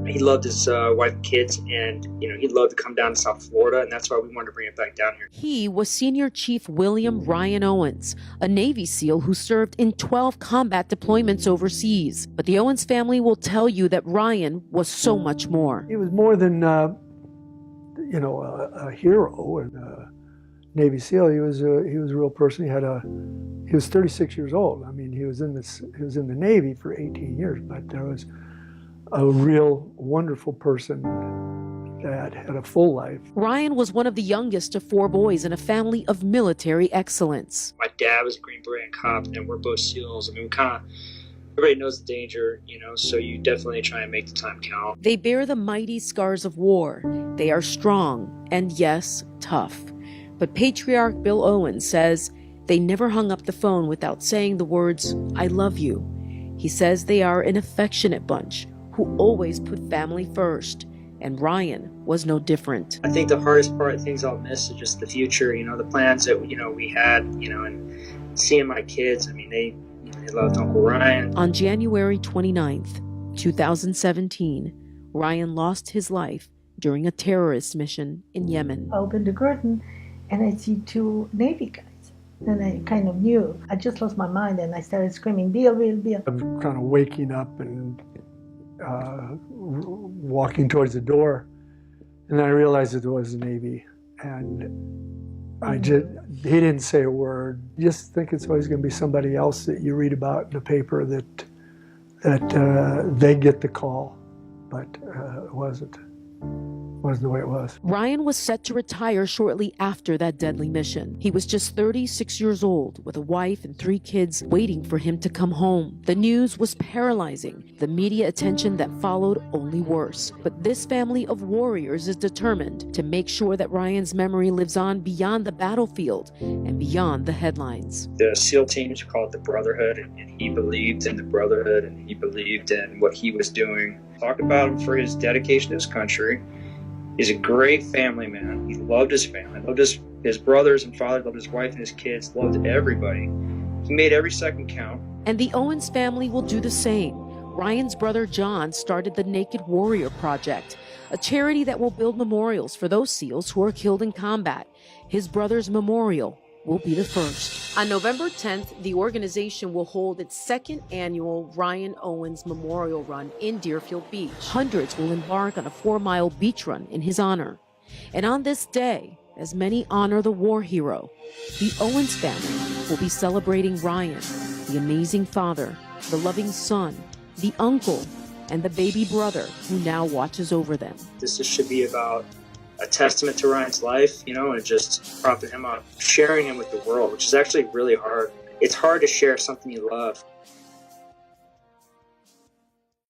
He loved his wife and kids, and he'd love to come down to South Florida, and that's why we wanted to bring it back down here. He was Senior Chief William Ryan Owens, a Navy SEAL who served in 12 combat deployments overseas. But the Owens family will tell you that Ryan was so much more. He was more than a hero and a Navy SEAL. He was a real person. He was 36 years old. I mean, he was in the Navy for 18 years, but there was a real wonderful person that had a full life. Ryan was one of the youngest of 4 boys in a family of military excellence. My dad was a Green Beret cop, and we're both SEALs. I mean, everybody knows the danger, so you definitely try and make the time count. They bear the mighty scars of war. They are strong and, yes, tough. But Patriarch Bill Owens says they never hung up the phone without saying the words, "I love you." He says they are an affectionate bunch who always put family first, and Ryan was no different. I think the hardest part, things I'll miss, is just the future, the plans that, we had, and seeing my kids. I mean, they loved Uncle Ryan. On January 29th, 2017, Ryan lost his life during a terrorist mission in Yemen. I opened the curtain and I see 2 Navy guys. And I kind of knew. I just lost my mind and I started screaming, Bill, Bill, Bill. I'm kind of waking up and walking towards the door, and I realized it was the Navy. And he didn't say a word. You just think it's always going to be somebody else that you read about in the paper that they get the call, but it wasn't the way it was. Ryan was set to retire shortly after that deadly mission. He was just 36 years old with a wife and 3 kids waiting for him to come home. The news was paralyzing. The media attention that followed only worse. But this family of warriors is determined to make sure that Ryan's memory lives on beyond the battlefield and beyond the headlines. The SEAL teams call it the Brotherhood, and he believed in the Brotherhood, and he believed in what he was doing. Talk about him for his dedication to his country. He's a great family man. He loved his family, loved his brothers and father, loved his wife and his kids, loved everybody. He made every second count. And the Owens family will do the same. Ryan's brother John started the Naked Warrior Project, a charity that will build memorials for those SEALs who are killed in combat. His brother's memorial will be the first. On November 10th, the organization will hold its 2nd annual Ryan Owens Memorial Run in Deerfield Beach. Hundreds will embark on a 4-mile beach run in his honor. And on this day, as many honor the war hero, the Owens family will be celebrating Ryan, the amazing father, the loving son, the uncle, and the baby brother who now watches over them. This should be about a testament to Ryan's life, and just propping him up, sharing him with the world, which is actually really hard. It's hard to share something you love